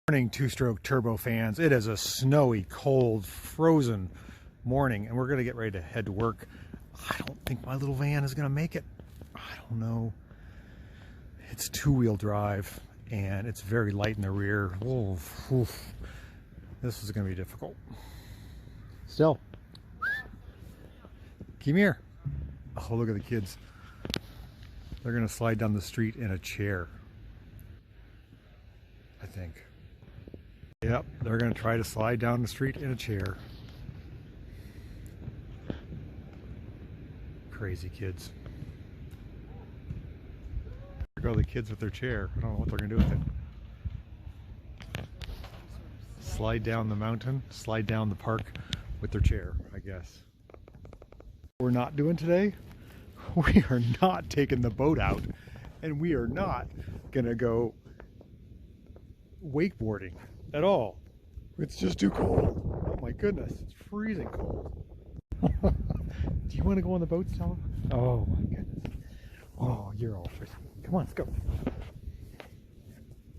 Morning, two-stroke turbo fans. It is a snowy, cold, frozen morning, and we're going to get ready to head to work. I don't think my little van is going to make it. I don't know. It's two-wheel drive, and it's very light in the rear. Oof. This is going to be difficult. Still. Come here. Oh, look at the kids. They're going to slide down the street in a chair, I think. Yep, they're going to try to slide down the street in a chair. Crazy kids. There go the kids with their chair. I don't know what they're going to do with it. Slide down the mountain, slide down the park with their chair, I guess. What we're not doing today, we are not taking the boat out, and we are not going to go wakeboarding at all. It's just too cold. Oh my goodness, it's freezing cold. Do you want to go on the boat, Stella? Oh my goodness. Oh, you're all freezing. Come on, let's go.